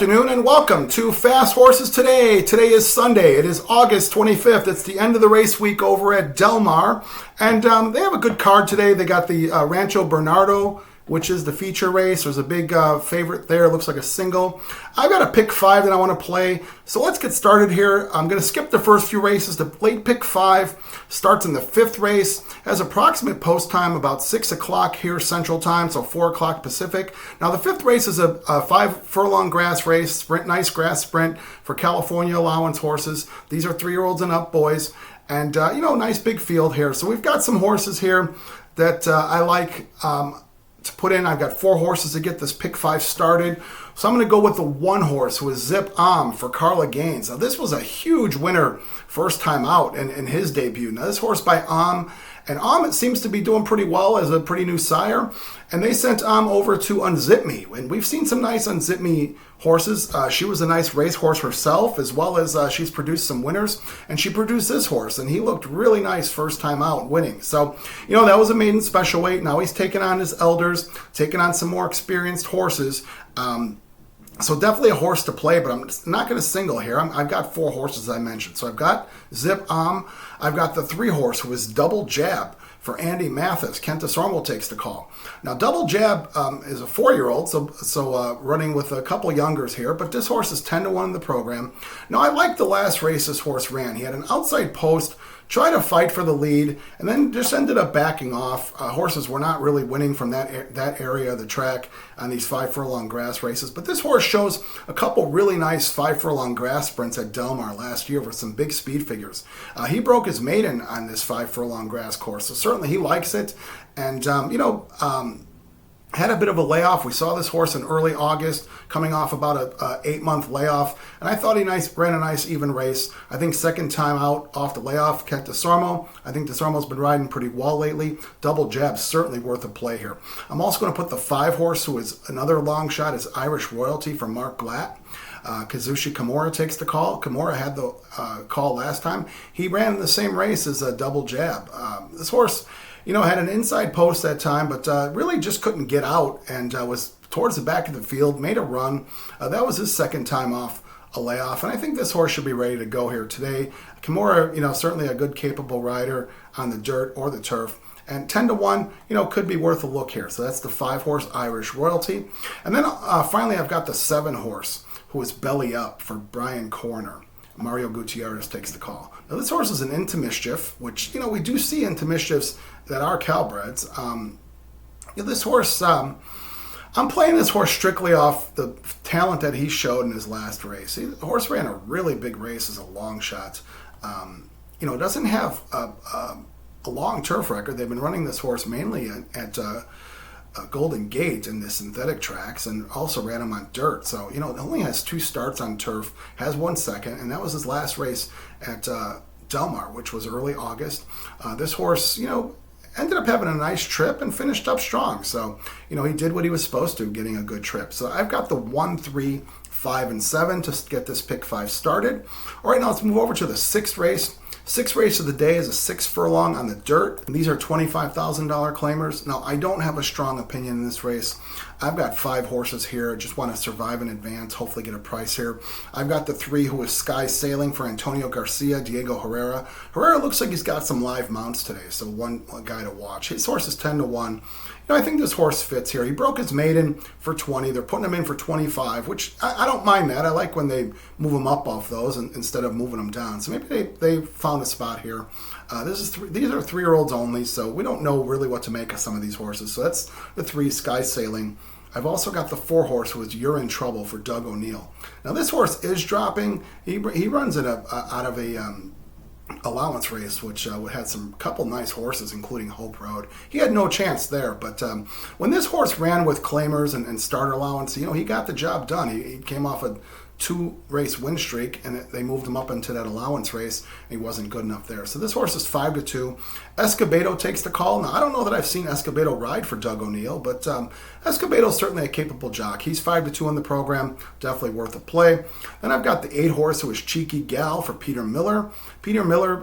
afternoon and welcome to Fast Horses Today. Today is Sunday. It is August 25th. It's the end of the race week over at Del Mar. And they have a good card today. They got the Rancho Bernardo, which is the feature race. There's a big favorite there. It looks like a single. I've got a pick 5 that I want to play. So let's get started here. I'm going to skip the first few races. The late pick 5 starts in the 5th race. Has approximate post time about 6 o'clock here Central Time, so 4 o'clock Pacific. Now the 5th race is a 5 furlong grass race, sprint, nice grass sprint for California allowance horses. These are 3-year-olds and up boys. And, nice big field here. So we've got some horses here that I like to put in. I've got 4 horses to get this pick 5 started. So I'm going to go with the 1 horse who is Zip for Carla Gaines. Now this was a huge winner first time out in his debut. Now this horse by and it seems to be doing pretty well as a pretty new sire. And they sent over to Unzip Me. And we've seen some nice Unzip Me horses. She was a nice racehorse herself, as well as she's produced some winners. And she produced this horse, and he looked really nice first time out winning. So, that was a maiden special weight. Now he's taking on his elders, taking on some more experienced horses. So definitely a horse to play, but I'm not going to single here. I've got 4 horses, as I mentioned. So I've got Zip I've got the 3 horse who is Double Jab for Andy Mathis. Kent Desormeaux takes the call. Now Double Jab is a 4-year-old, so running with a couple youngers here, but this horse is 10-1 in the program. Now I like the last race this horse ran. He had an outside post, tried to fight for the lead, and then just ended up backing off. Horses were not really winning from that area of the track on these 5 furlong grass races. But this horse shows a couple really nice 5 furlong grass sprints at Del Mar last year for some big speed figures. He broke his maiden on this 5 furlong grass course, so certainly he likes it. And, had a bit of a layoff. We saw this horse in early August coming off about a 8-month layoff, and I thought he ran a nice even race. I think second time out off the layoff, Kent Desormeaux. I think Desormeaux's been riding pretty well lately. Double Jab certainly worth a play here. I'm also going to put the 5 horse, who is another long shot, is Irish Royalty from Mark Glatt. Kazushi Kimura takes the call. Kimura had the call last time. He ran in the same race as Double Jab. This horse, had an inside post that time, but really just couldn't get out and was towards the back of the field, made a run. That was his second time off a layoff, and I think this horse should be ready to go here today. Kimura, certainly a good, capable rider on the dirt or the turf. And 10-1, could be worth a look here. So that's the 5 horse Irish Royalty. And then finally, I've got the 7 horse, who is Belly Up for Brian Corner. Mario Gutierrez takes the call. Now this horse is an Into Mischief, which, we do see Into Mischiefs that are Calbreds. This horse, I'm playing this horse strictly off the talent that he showed in his last race. The horse ran a really big race as a long shot. Doesn't have a long turf record. They've been running this horse mainly at Golden Gate in the synthetic tracks, and also ran him on dirt. So, it only has 2 starts on turf, has 1 second, and that was his last race at Del Mar, which was early August. This horse, ended up having a nice trip and finished up strong. So, he did what he was supposed to, getting a good trip. So I've got the 1, 3, 5, and 7 to get this pick 5 started. All right, now let's move over to the 6th race. 6th race of the day is a 6 furlong on the dirt. These are $25,000 claimers. Now, I don't have a strong opinion in this race. I've got 5 horses here. Just want to survive in advance, hopefully get a price here. I've got the 3 who is Sky Sailing for Antonio Garcia, Diego Herrera. Herrera looks like he's got some live mounts today, so one guy to watch. His horse is 10-1. I think this horse fits here. He broke his maiden for 20. They're putting him in for 25, which I don't mind that. I like when they move him up off those instead of moving him down. So maybe they found a spot here. These are 3-year-olds only, so we don't know really what to make of some of these horses. So that's the 3, Sky Sailing. I've also got the 4 horse, who is You're in Trouble for Doug O'Neill. Now this horse is dropping. He runs it out of a allowance race, which had some couple nice horses, including Hope Road. He had no chance there, but when this horse ran with claimers and starter allowance, he got the job done. He came off a 2-race win streak, and they moved him up into that allowance race, and he wasn't good enough there. So this horse is 5-2. Escobedo takes the call. Now, I don't know that I've seen Escobedo ride for Doug O'Neill, but Escobedo is certainly a capable jock. He's 5-2 in the program, definitely worth a play. Then I've got the 8 horse, who is Cheeky Gal for Peter Miller. Peter Miller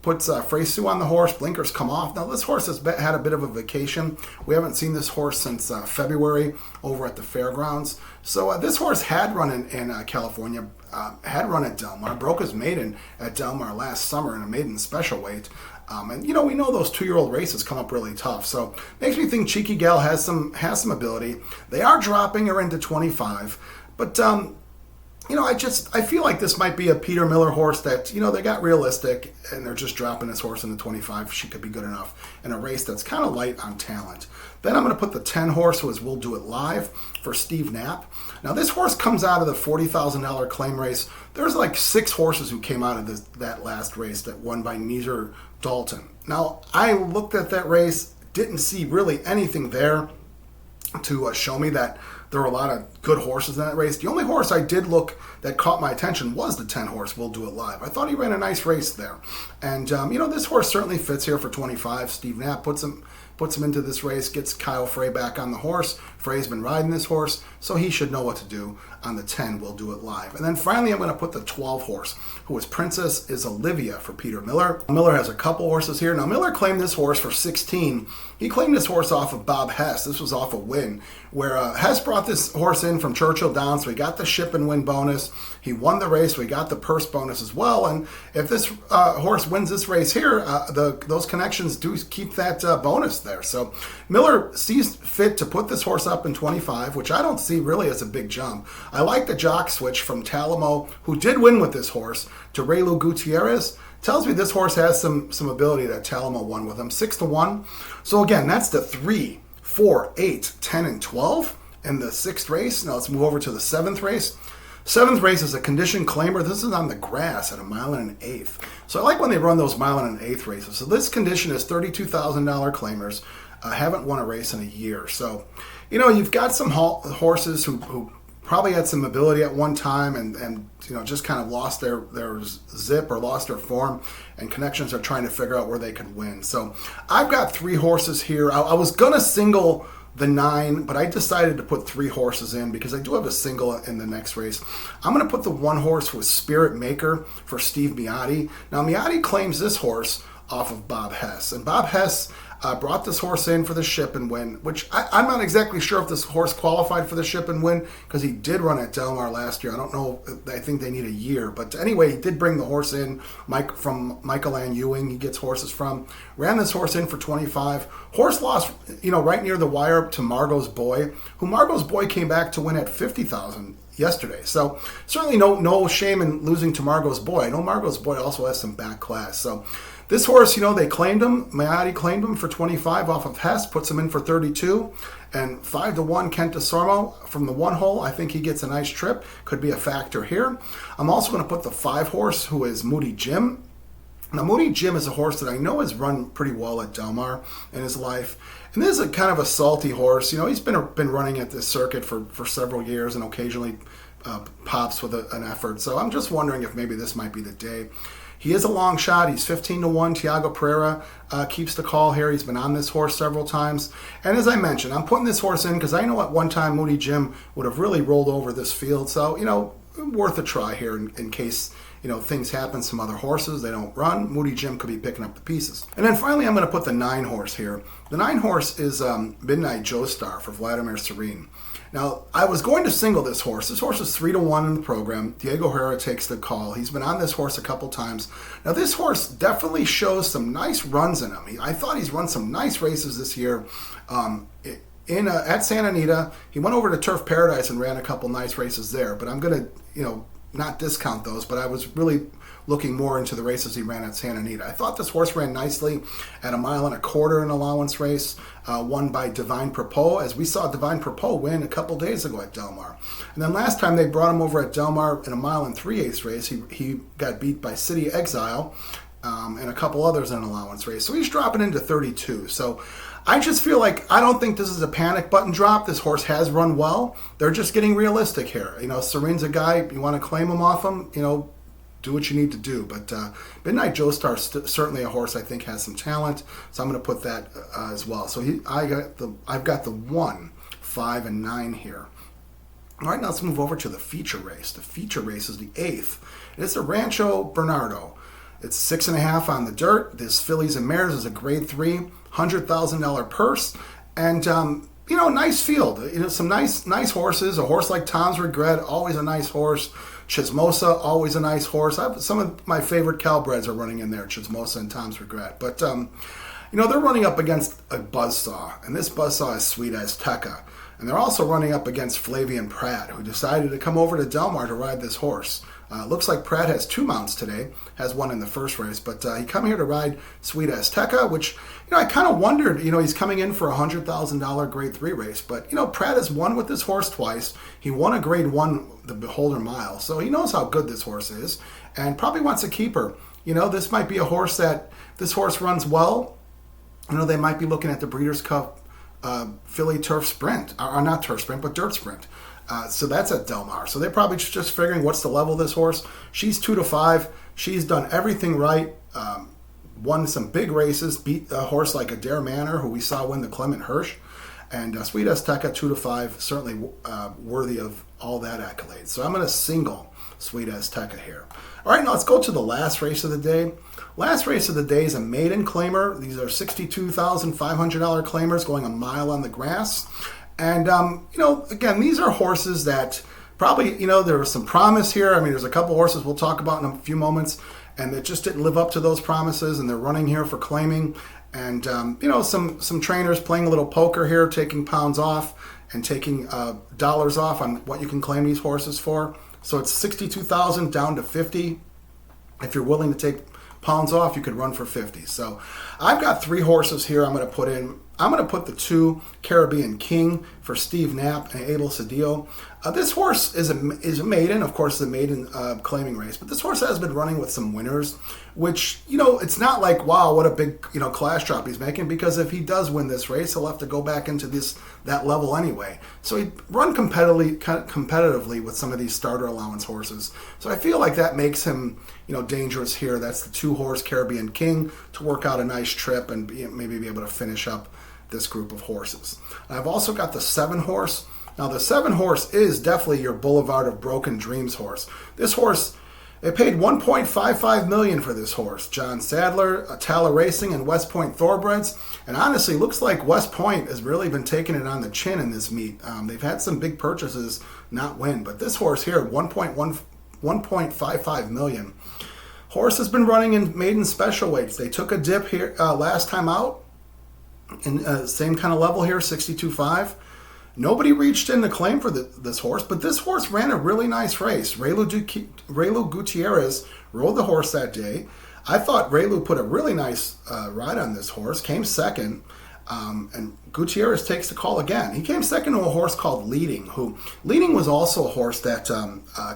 puts Fresu on the horse. Blinkers come off. Now, this horse has had a bit of a vacation. We haven't seen this horse since February over at the fairgrounds. So this horse had run in California, had run at Del Mar, broke his maiden at Del Mar last summer in a maiden special weight. And we know those 2-year-old races come up really tough. So makes me think Cheeky Gal has some ability. They are dropping her into 25, but I feel like this might be a Peter Miller horse that, they got realistic and they're just dropping this horse into 25. She could be good enough in a race that's kind of light on talent. Then I'm going to put the 10 horse, who is We'll Do It Live, for Steve Knapp. Now, this horse comes out of the $40,000 claim race. There's like 6 horses who came out of that last race that won by Neeser Dalton. Now, I looked at that race, didn't see really anything there to show me that there were a lot of good horses in that race. The only horse I did look that caught my attention was the 10 horse, We'll Do It Live. I thought he ran a nice race there. And, this horse certainly fits here for 25. Steve Knapp puts him into this race, gets Kyle Frey back on the horse. Frey's been riding this horse, so he should know what to do on the 10, We'll Do It Live. And then finally, I'm going to put the 12 horse, who is Princess is Olivia, for Peter Miller. Miller has a couple horses here. Now, Miller claimed this horse for 16. He claimed this horse off of Bob Hess. This was off a win, where Hess brought this horse in from Churchill Downs, so he got the ship and win bonus. He won the race, so he got the purse bonus as well. And if this horse wins this race here, those connections do keep that bonus there. So Miller sees fit to put this horse up in 25, which I don't see really as a big jump. I like the jock switch from Talamo, who did win with this horse, to Raylu Gutierrez. Tells me this horse has some ability that Talamo won with him. 6-1. So again, that's the 3, 4, 8, 10, and 12 in the 6th race. Now let's move over to the 7th race. 7th race is a condition claimer. This is on the grass at 1 1/8. So I like when they run those 1 1/8 races. So this condition is $32,000 claimers. Haven't won a race in a year. So, you've got some horses who probably had some ability at one time and just kind of lost their zip or lost their form, and connections are trying to figure out where they could win. So I've got 3 horses here. I was going to single the 9, but I decided to put 3 horses in because I do have a single in the next race. I'm going to put the 1 horse with Spirit Maker for Steve Miotti. Now, Miotti claims this horse off of Bob Hess, and Bob Hess brought this horse in for the Ship and Win, which I'm not exactly sure if this horse qualified for the Ship and Win because he did run at Del Mar last year. I don't know. I think they need a year. But anyway, he did bring the horse in from Michael Ann Ewing. He gets horses from. Ran this horse in for 25. Horse lost, right near the wire to Margot's Boy, who Margot's Boy came back to win at 50,000 yesterday. So certainly no shame in losing to Margot's Boy. I know Margot's Boy also has some back class. So this horse, they claimed him. Miotti claimed him for 25 off of Hess, puts him in for 32. And 5-1 Kent DeSormo from the 1 hole. I think he gets a nice trip. Could be a factor here. I'm also going to put the 5 horse, who is Moody Jim. Now, Moody Jim is a horse that I know has run pretty well at Del Mar in his life. And this is a kind of a salty horse. He's been running at this circuit for several years and occasionally pops with an effort. So I'm just wondering if maybe this might be the day. He is a long shot. He's 15-1. Tiago Pereira keeps the call here. He's been on this horse several times. And as I mentioned, I'm putting this horse in because I know at one time Moody Jim would have really rolled over this field. So, worth a try here in case, things happen. Some other horses, they don't run. Moody Jim could be picking up the pieces. And then finally, I'm going to put the 9 horse here. The 9 horse is Midnight Joestar for Vladimir Serene. Now, I was going to single this horse. This horse is 3-1 in the program. Diego Herrera takes the call. He's been on this horse a couple times. Now, this horse definitely shows some nice runs in him. I thought he's run some nice races this year. At Santa Anita, he went over to Turf Paradise and ran a couple nice races there. But I'm going to, not discount those. But I was really looking more into the races he ran at Santa Anita. I thought this horse ran nicely at 1 1/4 in an allowance race, won by Divine Propos, as we saw Divine Propos win a couple days ago at Del Mar. And then last time they brought him over at Del Mar in a 1 3/8 race, he got beat by City Exile and a couple others in an allowance race. So he's dropping into 32. So I just feel like I don't think this is a panic button drop. This horse has run well. They're just getting realistic here. Serene's a guy, you want to claim him off him, do what you need to do. But Midnight Joestar certainly a horse I think has some talent, so I'm going to put that as well. So I've got the 1, 5, and 9 here. All right, now let's move over to the feature race. The feature race is the 8th, and it's the Rancho Bernardo. It's 6.5 on the dirt. This Fillies and Mares is a grade 3, $100,000 purse. And, nice field. Some nice horses. A horse like Tom's Regret, always a nice horse. Chismosa, always a nice horse. Some of my favorite Calbreds are running in there, Chismosa and Tom's Regret. But, they're running up against a buzzsaw, and this buzzsaw is Sweet Azteca. And they're also running up against Flavian Pratt, who decided to come over to Del Mar to ride this horse. Looks like Pratt has 2 mounts today, has one in the first race, but he come here to ride Sweet Azteca, which, I kind of wondered, he's coming in for a $100,000 grade 3 race, but, Pratt has won with this horse twice. He won a grade 1, the Beholder Mile, so he knows how good this horse is, and probably wants to keep her. This might be a horse this horse runs well. They might be looking at the Breeders' Cup Filly Turf Sprint, or not Turf Sprint, but Dirt Sprint. So that's at Del Mar. So they're probably just figuring what's the level of this horse. She's 2-5. She's done everything right. Won some big races. Beat a horse like Adair Manor, who we saw win the Clement Hirsch. And Sweet Azteca 2-5, certainly worthy of all that accolade. So I'm going to single Sweet Azteca here. All right, now let's go to the last race of the day. Last race of the day is a maiden claimer. These are $62,500 claimers going a mile on the grass. And, again, these are horses that probably, there was some promise here. There's a couple horses we'll talk about in a few moments, and that just didn't live up to those promises, and they're running here for claiming. And, some trainers playing a little poker here, taking pounds off and taking dollars off on what you can claim these horses for. So it's $62,000 down to $50. If you're willing to take pounds off, you could run for $50. So I've got 3 horses here I'm going to put in. I'm going to put the 2 Caribbean King for Steve Knapp and Abel Cedillo. This horse is a maiden, of course, the maiden claiming race, but this horse has been running with some winners, which, it's not like, wow, what a big, class drop he's making, because if he does win this race, he'll have to go back into that level anyway. So he'd run competitively with some of these starter allowance horses. So I feel like that makes him, dangerous here. That's the 2-horse Caribbean King to work out a nice trip and maybe be able to finish up this group of horses. I've also got the 7-horse. Now the 7-horse is definitely your Boulevard of Broken Dreams horse. This horse, they paid $1.55 million for this horse. John Sadler, Atala Racing, and West Point Thoroughbreds. And honestly, looks like West Point has really been taking it on the chin in this meet. They've had some big purchases not win, but this horse here, $1.55 million. Horse has been running in maiden special weights. They took a dip here last time out. In same kind of level here, 62.5. Nobody reached in to claim for this horse, but this horse ran a really nice race. Raylu Gutierrez rode the horse that day. I thought Raylu put a really nice ride on this horse, came second, and Gutierrez takes the call again. He came second to a horse called Leading was also a horse that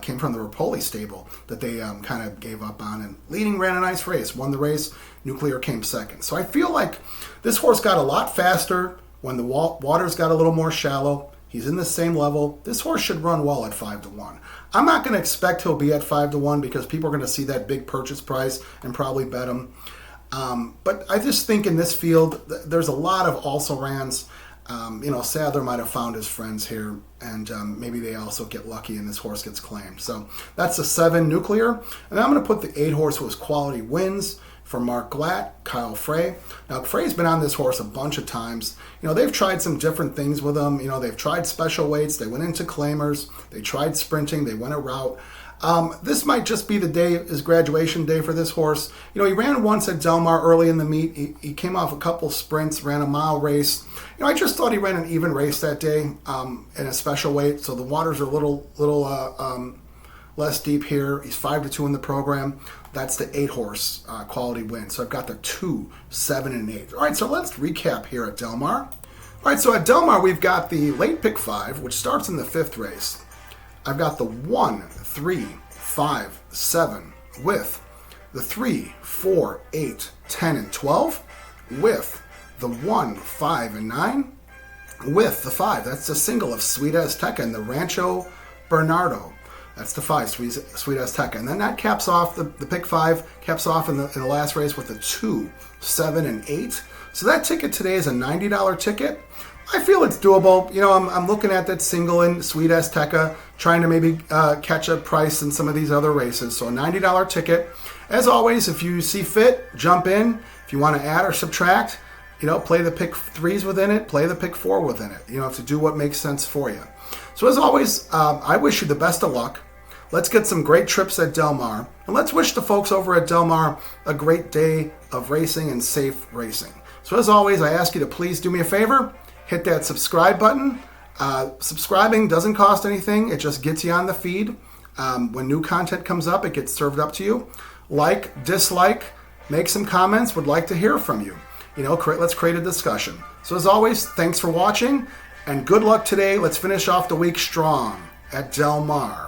came from the Rapoli stable that they kind of gave up on, and Leading ran a nice race, won the race. Nuclear came second. So I feel like this horse got a lot faster when the waters got a little more shallow. He's in the same level. This horse should run well at 5-1. I'm not going to expect he'll be at 5-1 because people are going to see that big purchase price and probably bet him. But I just think in this field, there's a lot of also-rans. Sadler might have found his friends here, and maybe they also get lucky and this horse gets claimed. So that's the 7 Nuclear. And I'm going to put the 8-horse who has Quality Wins for Mark Glatt, Kyle Frey. Now, Frey's been on this horse a bunch of times. They've tried some different things with him. They've tried special weights. They went into claimers. They tried sprinting. They went a route. This might just be the day, his graduation day for this horse. He ran once at Del Mar early in the meet. He came off a couple sprints, ran a mile race. I just thought he ran an even race that day in a special weight. So the waters are a little less deep here. He's 5-2 in the program. That's the 8-horse Quality Win. So I've got the 2, 7, and 8. All right, so let's recap here at Del Mar. All right, so at Del Mar, we've got the late pick 5, which starts in the 5th race. I've got the 1, 3, 5, 7 with the 3, 4, 8, 10, and 12 with the 1, 5, and 9 with the 5. That's the single of Sweet Azteca and the Rancho Bernardo. That's the 5, Sweet Azteca. And then that caps off, the pick 5 caps off in the last race with the 2, 7, and 8. So that ticket today is a $90 ticket. I feel it's doable. I'm looking at that single in Sweet Azteca, trying to maybe catch a price in some of these other races. So a $90 ticket. As always, if you see fit, jump in. If you want to add or subtract, play the pick 3s within it, play the pick 4 within it, to do what makes sense for you. So as always, I wish you the best of luck. Let's get some great trips at Del Mar, and let's wish the folks over at Del Mar a great day of racing and safe racing. So as always, I ask you to please do me a favor, hit that subscribe button. Subscribing doesn't cost anything. It just gets you on the feed. When new content comes up, it gets served up to you. Like, dislike, make some comments. Would like to hear from you. Let's create a discussion. So as always, thanks for watching, and good luck today. Let's finish off the week strong at Del Mar.